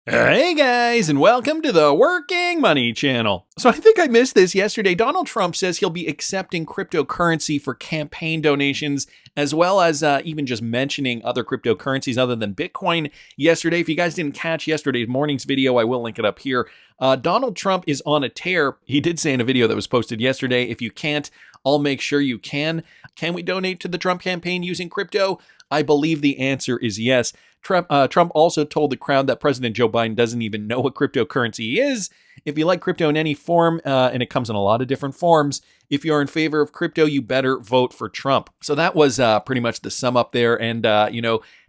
Hey guys, and welcome to the Working Money Channel. So I think I missed this yesterday. Donald Trump says he'll be accepting cryptocurrency for campaign donations, as well as even just mentioning other cryptocurrencies other than Bitcoin yesterday. If you guys didn't catch yesterday's morning's video, I will link it up here. Donald Trump is on a tear. He did say in a video that was posted yesterday, if you can't, I'll make sure you can. Can we donate to the Trump campaign using crypto? I believe the answer is yes. Trump also told the crowd that President Joe Biden doesn't even know what cryptocurrency is. If you like crypto in any form, and it comes in a lot of different forms, if you're in favor of crypto, you better vote for Trump. So that was pretty much the sum up there. And,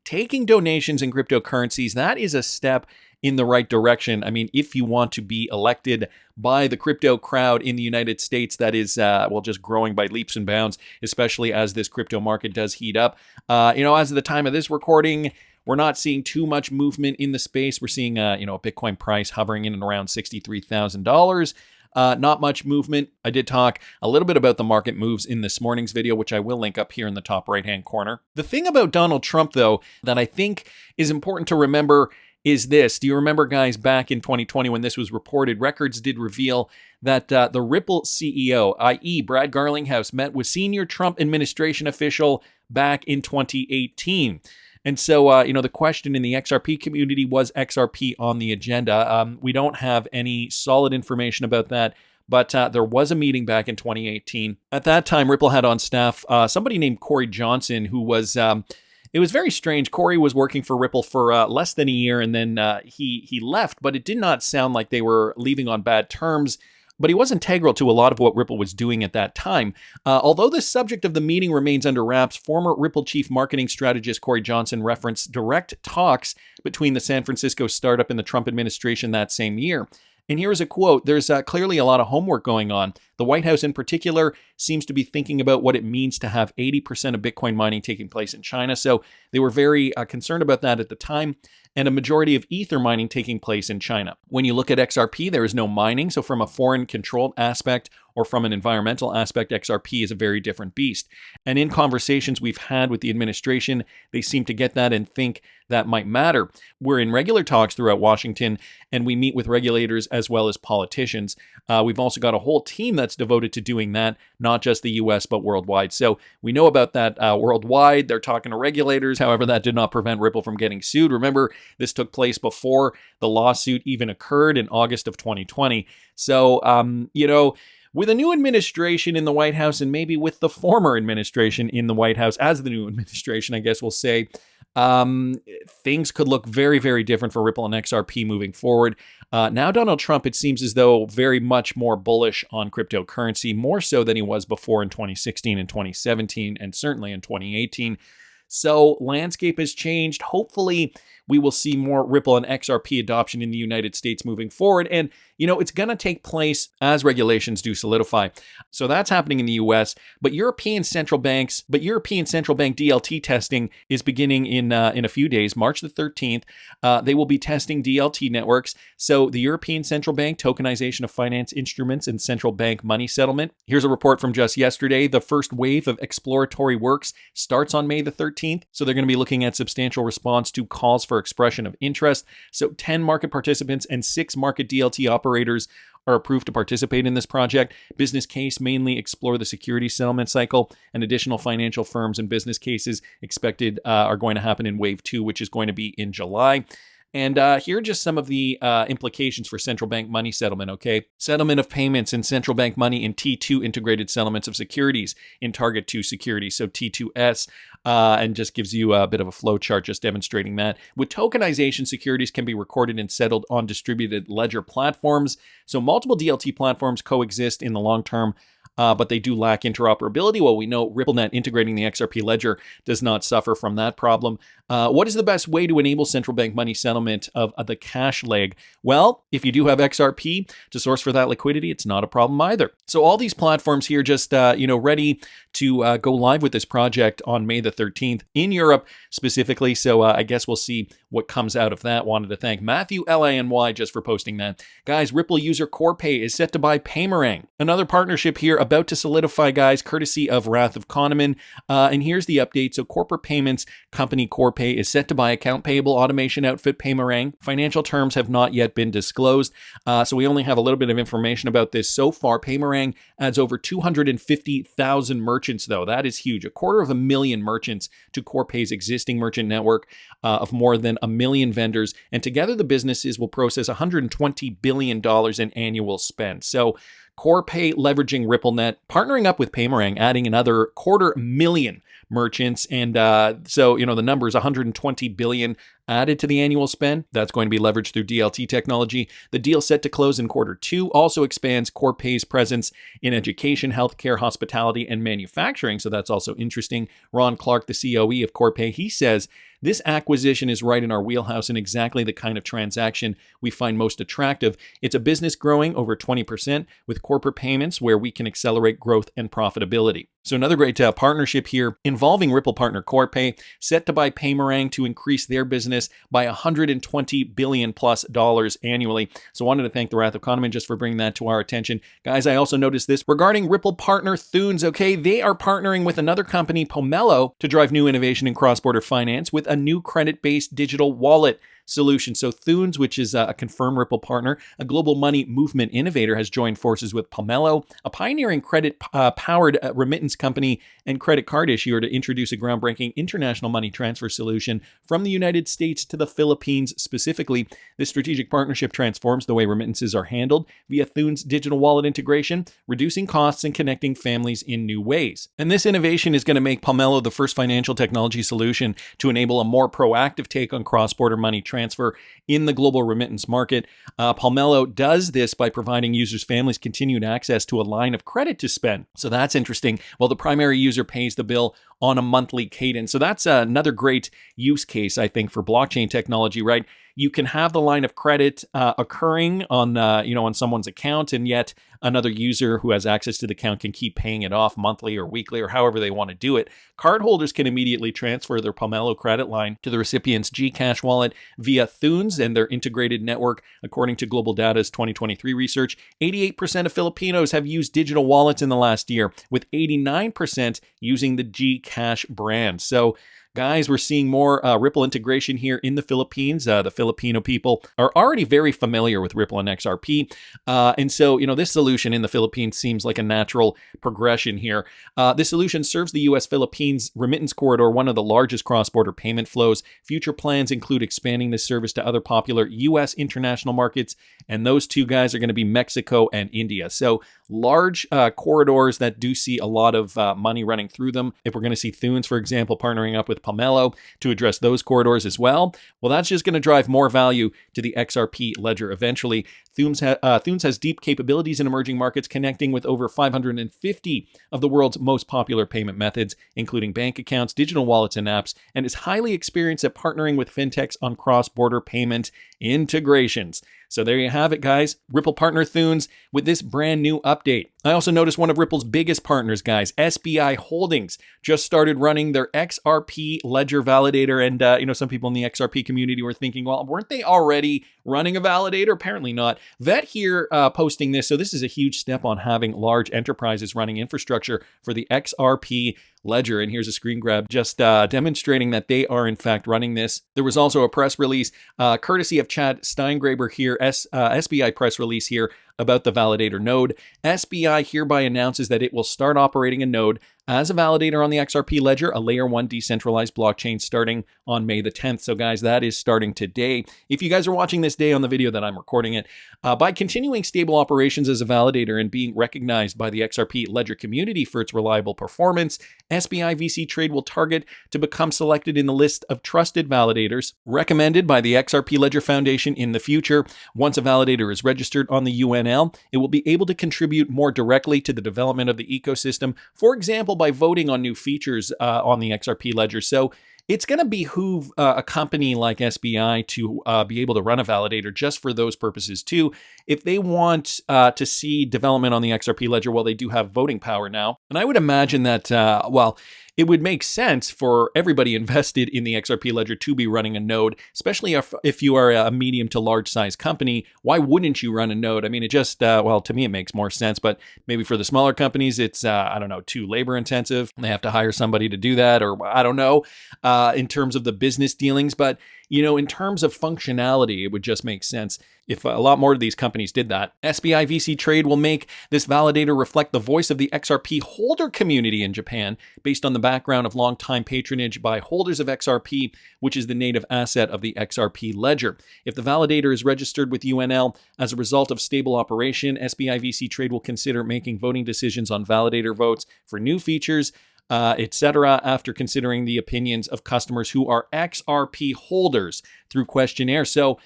taking donations in cryptocurrencies, that is a step in the right direction. I mean, if you want to be elected by the crypto crowd in the United States, that is, just growing by leaps and bounds, especially as this crypto market does heat up. As of the time of this recording, we're not seeing too much movement in the space. We're seeing, a Bitcoin price hovering in and around $63,000. Not much movement. I did talk a little bit about the market moves in this morning's video, which I will link up here in the top right-hand corner. The thing about Donald Trump, though, that I think is important to remember is this. Do you remember, guys, back in 2020 when this was reported, records did reveal that the Ripple CEO, i.e. Brad Garlinghouse, met with senior Trump administration official back in 2018. And so, the question in the XRP community, was XRP on the agenda? We don't have any solid information about that, but there was a meeting back in 2018. At that time, Ripple had on staff somebody named Corey Johnson, who was... It was very strange. Corey was working for Ripple for less than a year, and then he left, but it did not sound like they were leaving on bad terms. But he was integral to a lot of what Ripple was doing at that time. Although the subject of the meeting remains under wraps, former Ripple chief marketing strategist Corey Johnson referenced direct talks between the San Francisco startup and the Trump administration that same year. And here is a quote. There's clearly a lot of homework going on. The White House in particular seems to be thinking about what it means to have 80% of Bitcoin mining taking place in China. So they were very concerned about that at the time, and a majority of Ether mining taking place in China. When you look at XRP, there is no mining. So from a foreign controlled aspect or from an environmental aspect, XRP is a very different beast. And in conversations we've had with the administration, they seem to get that and think that might matter. We're in regular talks throughout Washington, and we meet with regulators as well as politicians. We've also got a whole team that's devoted to doing that, not just the US, but worldwide. So we know about that worldwide. They're talking to regulators. However, that did not prevent Ripple from getting sued. Remember, this took place before the lawsuit even occurred in August of 2020. So, with a new administration in the White House, and maybe with the former administration in the White House as the new administration, I guess we'll say, things could look very, very different for Ripple and XRP moving forward. Now Donald Trump, it seems as though very much more bullish on cryptocurrency, more so than he was before in 2016 and 2017, and certainly in 2018. So landscape has changed. Hopefully we will see more Ripple and XRP adoption in the United States moving forward. And, it's going to take place as regulations do solidify. So that's happening in the US, but European central bank DLT testing is beginning in a few days, March the 13th. They will be testing DLT networks. So the European Central Bank, tokenization of finance instruments and central bank money settlement. Here's a report from just yesterday. The first wave of exploratory works starts on May the 13th. So they're going to be looking at substantial response to calls for expression of interest. So 10 market participants and 6 market DLT operators are approved to participate in this project. Business case mainly explore the security settlement cycle, and additional financial firms and business cases expected are going to happen in wave 2, which is going to be in July. And here are just some of the implications for central bank money settlement, okay? Settlement of payments in central bank money in T2 integrated settlements of securities in Target 2 securities, so T2S, and just gives you a bit of a flow chart just demonstrating that. With tokenization, securities can be recorded and settled on distributed ledger platforms. So multiple DLT platforms coexist in the long term, but they do lack interoperability. Well, we know RippleNet integrating the XRP ledger does not suffer from that problem. What is the best way to enable central bank money settlement of the cash leg? Well, if you do have XRP to source for that liquidity, it's not a problem either. So all these platforms here just, ready to go live with this project on May the 13th in Europe specifically. So I guess we'll see what comes out of that. Wanted to thank Matthew LANY just for posting that. Guys, Ripple user Corpay is set to buy Paymerang. Another partnership here about to solidify, guys, courtesy of Wrath of Kahneman. And here's the update. So corporate payments company Corpay is set to buy account payable automation outfit Paymerang. Financial terms have not yet been disclosed. So we only have a little bit of information about this so far. Paymerang adds over 250,000 merchants, though. That is huge. 250,000 merchants to Corpay's existing merchant network of more than 1 million vendors. And together the businesses will process $120 billion in annual spend. So Corpay leveraging RippleNet, partnering up with Paymerang, adding another 250,000 merchants. And so, the number is 120 billion added to the annual spend. That's going to be leveraged through DLT technology. The deal set to close in Q2 also expands Corpay's presence in education, healthcare, hospitality, and manufacturing. So that's also interesting. Ron Clark, the COE of Corpay, he says, this acquisition is right in our wheelhouse and exactly the kind of transaction we find most attractive. It's a business growing over 20% with corporate payments where we can accelerate growth and profitability. So another great partnership here involving Ripple partner Corpay, set to buy Paymerang to increase their business by $120 billion plus annually. So I wanted to thank the Wrath of Kahneman just for bringing that to our attention. Guys, I also noticed this regarding Ripple partner Teuns. Okay, they are partnering with another company, Pomelo, to drive new innovation in cross-border finance with a new credit-based digital wallet solution. So Teuns, which is a confirmed Ripple partner, a global money movement innovator, has joined forces with Pomelo, a pioneering credit-powered remittance company and credit card issuer, to introduce a groundbreaking international money transfer solution from the United States to the Philippines specifically. This strategic partnership transforms the way remittances are handled via Teuns digital wallet integration, reducing costs and connecting families in new ways. And this innovation is going to make Pomelo the first financial technology solution to enable a more proactive take on cross-border money transfer in the global remittance market. Pomelo does this by providing users' families continued access to a line of credit to spend. So that's interesting. Well, the primary user pays the bill on a monthly cadence. So that's another great use case, I think, for blockchain technology, right? You can have the line of credit occurring on, on someone's account, and yet another user who has access to the account can keep paying it off monthly or weekly or however they want to do it. Cardholders can immediately transfer their Pomelo credit line to the recipient's Gcash wallet via Teuns and their integrated network. According to Global Data's 2023 research, 88% of Filipinos have used digital wallets in the last year, with 89% using the Gcash brand. So guys, we're seeing more Ripple integration here in the Philippines. The Filipino people are already very familiar with Ripple and XRP. And so, this solution in the Philippines seems like a natural progression here. This solution serves the U.S.-Philippines remittance corridor, one of the largest cross-border payment flows. Future plans include expanding this service to other popular U.S. international markets. And those two guys are going to be Mexico and India. So large corridors that do see a lot of money running through them. If we're going to see Teuns, for example, partnering up with Pomelo to address those corridors as well, that's just going to drive more value to the XRP ledger eventually. Teuns has deep capabilities in emerging markets, connecting with over 550 of the world's most popular payment methods, including bank accounts, digital wallets, and apps, and is highly experienced at partnering with fintechs on cross-border payment integrations. So there you have it, guys. Ripple partner Teuns with this brand new update. I also noticed one of Ripple's biggest partners, guys, SBI Holdings, just started running their XRP ledger validator. And, some people in the XRP community were thinking, well, weren't they already running a validator? Apparently not. Vet here posting this. So this is a huge step on having large enterprises running infrastructure for the XRP ledger. And here's a screen grab just demonstrating that they are in fact running this. There was also a press release courtesy of Chad Steingraber here, SBI press release here about the validator node. SBI hereby announces that it will start operating a node as a validator on the XRP ledger, a layer 1 decentralized blockchain starting on May the 10th. So guys, that is starting today. If you guys are watching this day on the video that I'm recording it, by continuing stable operations as a validator and being recognized by the XRP ledger community for its reliable performance, SBI VC Trade will target to become selected in the list of trusted validators recommended by the XRP Ledger Foundation in the future. Once a validator is registered on the UNL, it will be able to contribute more directly to the development of the ecosystem, for example, by voting on new features on the XRP ledger. So it's going to behoove a company like SBI to be able to run a validator just for those purposes too. If they want to see development on the XRP ledger, well, they do have voting power now. And I would imagine that, it would make sense for everybody invested in the XRP ledger to be running a node, especially if you are a medium to large size company. Why wouldn't you run a node? I mean, it just, well, to me, it makes more sense, but maybe for the smaller companies, it's, I don't know, too labor intensive. They have to hire somebody to do that, or I don't know, in terms of the business dealings. But, in terms of functionality, it would just make sense if a lot more of these companies did that. SBI VC Trade will make this validator reflect the voice of the XRP holder community in Japan, based on the background of long-time patronage by holders of XRP, which is the native asset of the XRP ledger. If the validator is registered with UNL as a result of stable operation, SBI VC Trade will consider making voting decisions on validator votes for new features, etc., after considering the opinions of customers who are XRP holders through questionnaire. So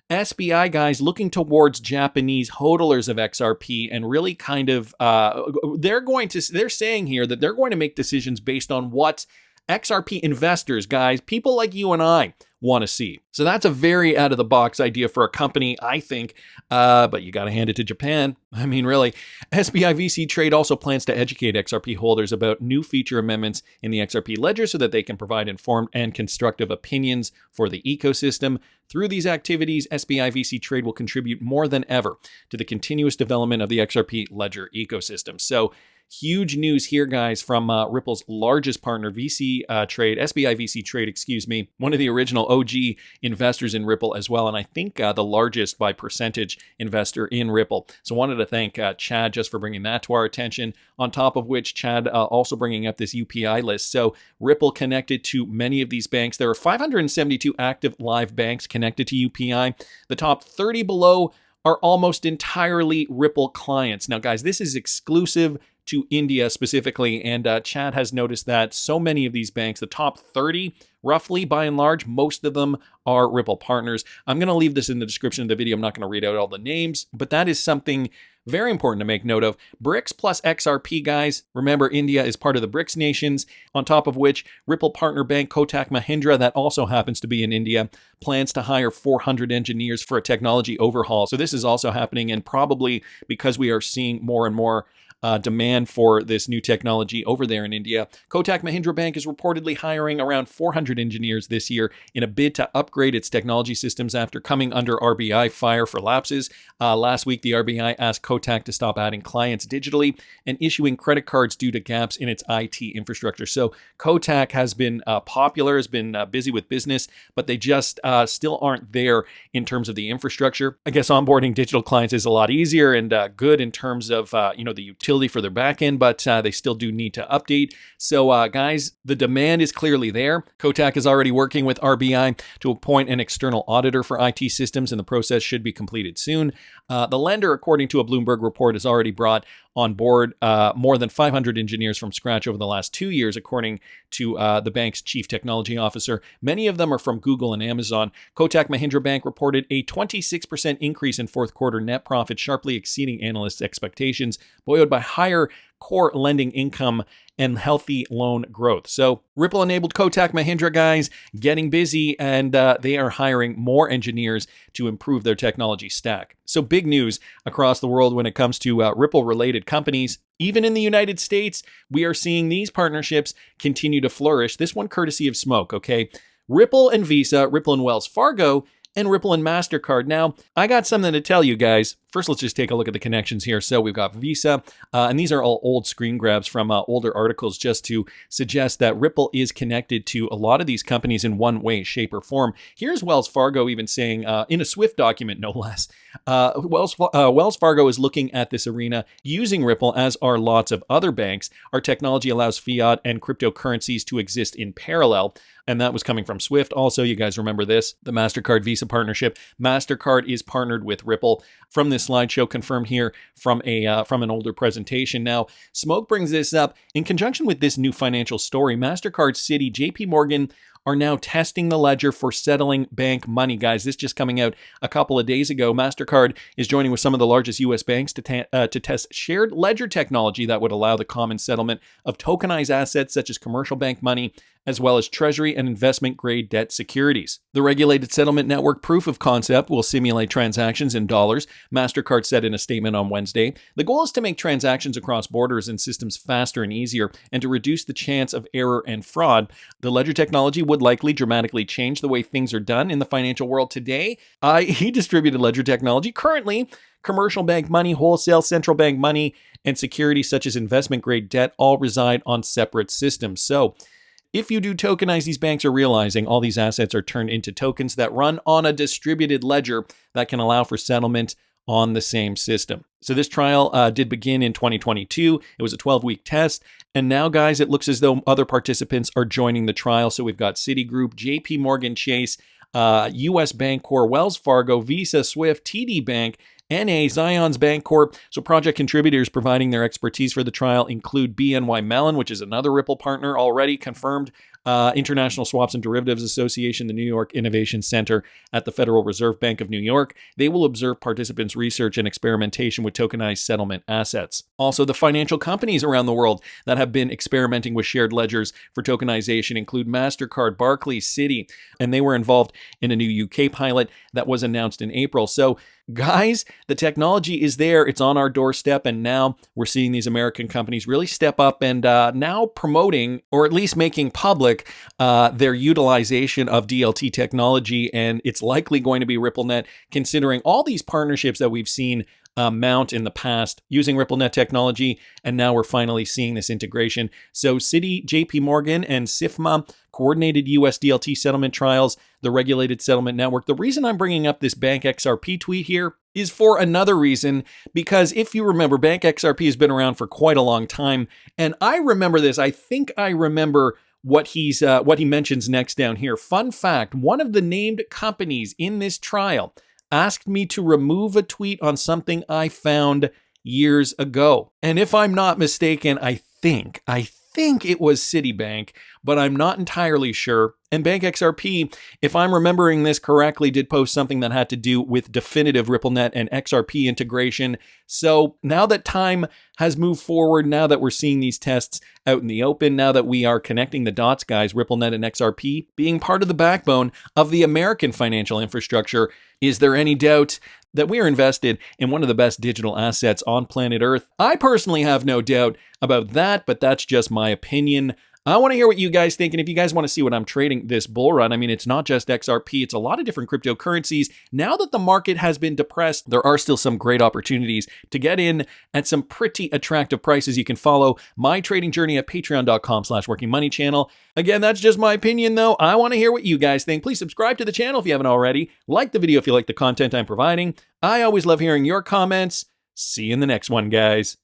SBI guys looking towards Japanese hodlers of XRP and really kind of, they're saying here that they're going to make decisions based on what XRP investors, guys, people like you and I, want to see. So that's a very out of the box idea for a company, I think, but you got to hand it to Japan. I mean, really. SBI VC Trade also plans to educate XRP holders about new feature amendments in the XRP ledger so that they can provide informed and constructive opinions for the ecosystem. Through these activities, SBI VC Trade will contribute more than ever to the continuous development of the XRP ledger ecosystem. So huge news here, guys, from Ripple's largest partner, SBI VC Trade, one of the original OG investors in Ripple as well, and I think the largest by percentage investor in Ripple. So wanted to thank Chad just for bringing that to our attention, on top of which Chad also bringing up this UPI list. So Ripple connected to many of these banks. There are 572 active live banks connected to UPI. The top 30 below are almost entirely Ripple clients. Now, guys, this is exclusive to India specifically, and Chad has noticed that so many of these banks, the top 30, roughly by and large, most of them are Ripple partners. I'm going to leave this in the description of the video. I'm not going to read out all the names, but that is something very important to make note of. BRICS plus XRP, guys. Remember, India is part of the BRICS nations, on top of which Ripple partner bank Kotak Mahindra, that also happens to be in India, plans to hire 400 engineers for a technology overhaul. So this is also happening, and probably because we are seeing more and more demand for this new technology over there in India. Kotak Mahindra Bank is reportedly hiring around 400 engineers this year in a bid to upgrade its technology systems after coming under RBI fire for lapses. Last week, the RBI asked Kotak to stop adding clients digitally and issuing credit cards due to gaps in its IT infrastructure. So Kotak has been popular, has been busy with business, but they just still aren't there in terms of the infrastructure. I guess onboarding digital clients is a lot easier and good in terms of the utility for their backend, but they still do need to update. So guys, the demand is clearly there. Kotak is already working with RBI to appoint an external auditor for IT systems, and the process should be completed soon. The lender, according to a Bloomberg report, has already brought on board more than 500 engineers from scratch over the last 2 years, according to the bank's chief technology officer. Many of them are from Google and Amazon. Kotak Mahindra Bank reported a 26% increase in fourth quarter net profit, sharply exceeding analysts' expectations, buoyed by higher core lending income and healthy loan growth. So Ripple-enabled Kotak Mahindra guys getting busy, and they are hiring more engineers to improve their technology stack. So big news across the world when it comes to Ripple-related companies. Even in the United States, we are seeing these partnerships continue to flourish. This one courtesy of Smoke, okay? Ripple and Visa, Ripple and Wells Fargo, and Ripple and MasterCard. Now, I got something to tell you guys. First, let's just take a look at the connections here. So we've got Visa, and these are all old screen grabs from older articles just to suggest that Ripple is connected to a lot of these companies in one way, shape, or form. Here's Wells Fargo even saying, in a Swift document, no less, Wells Fargo is looking at this arena using Ripple, as are lots of other banks. Our technology allows fiat and cryptocurrencies to exist in parallel. And that was coming from Swift. Also, you guys remember this, the MasterCard Visa partnership. MasterCard is partnered with Ripple. From this slideshow confirmed here from an older presentation. Now, Smoke brings this up in conjunction with this new financial story. MasterCard, Citi, JP Morgan are now testing the ledger for settling bank money. Guys, this just coming out a couple of days ago. MasterCard is joining with some of the largest U.S. banks to test shared ledger technology that would allow the common settlement of tokenized assets such as commercial bank money, as well as treasury and investment-grade debt securities. The regulated settlement network proof of concept will simulate transactions in dollars, MasterCard said in a statement on Wednesday. The goal is to make transactions across borders and systems faster and easier, and to reduce the chance of error and fraud. The ledger technology would likely dramatically change the way things are done in the financial world today, i.e. distributed ledger technology. Currently, commercial bank money, wholesale central bank money, and securities such as investment-grade debt all reside on separate systems. So, if you do tokenize, these banks are realizing all these assets are turned into tokens that run on a distributed ledger that can allow for settlement on the same system. So this trial did begin in 2022. It was a 12-week test. And now, guys, it looks as though other participants are joining the trial. So we've got Citigroup, JP Morgan Chase, US Bancorp, Wells Fargo, Visa, Swift, TD Bank, NA, Zions Bancorp. So project contributors providing their expertise for the trial include BNY Mellon, which is another Ripple partner already confirmed, International Swaps and Derivatives Association, the New York Innovation Center at the Federal Reserve Bank of New York. They will observe participants' research and experimentation with tokenized settlement assets. Also, the financial companies around the world that have been experimenting with shared ledgers for tokenization include MasterCard, Barclays, Citi, and they were involved in a new UK pilot that was announced in April. So, guys, the technology is there. It's on our doorstep. And now we're seeing these American companies really step up and now promoting, or at least making public, their utilization of DLT technology. And it's likely going to be RippleNet, considering all these partnerships that we've seen mount in the past using RippleNet technology. And now we're finally seeing this integration. So Citi, JP Morgan, and SIFMA coordinated US DLT settlement trials, the regulated settlement network. The reason I'm bringing up this Bank XRP tweet here is for another reason, because if you remember, Bank XRP has been around for quite a long time. And I remember this. I think I remember what he mentions next down here. Fun fact, one of the named companies in this trial asked me to remove a tweet on something I found years ago. And if I'm not mistaken, I think it was Citibank, but I'm not entirely sure. And Bank XRP, if I'm remembering this correctly, did post something that had to do with definitive RippleNet and XRP integration. So now that time has moved forward, now that we're seeing these tests out in the open, now that we are connecting the dots, guys, RippleNet and XRP being part of the backbone of the American financial infrastructure, is there any doubt that we are invested in one of the best digital assets on planet Earth? I personally have no doubt about that, but that's just my opinion. I want to hear what you guys think, and if you guys want to see what I'm trading this bull run, I mean, it's not just XRP, it's a lot of different cryptocurrencies. Now that the market has been depressed, there are still some great opportunities to get in at some pretty attractive prices. You can follow my trading journey at patreon.com/workingmoneychannel. Again, that's just my opinion, though. I want to hear what you guys think. Please subscribe to the channel if you haven't already. Like the video if you like the content I'm providing. I always love hearing your comments. See you in the next one, guys.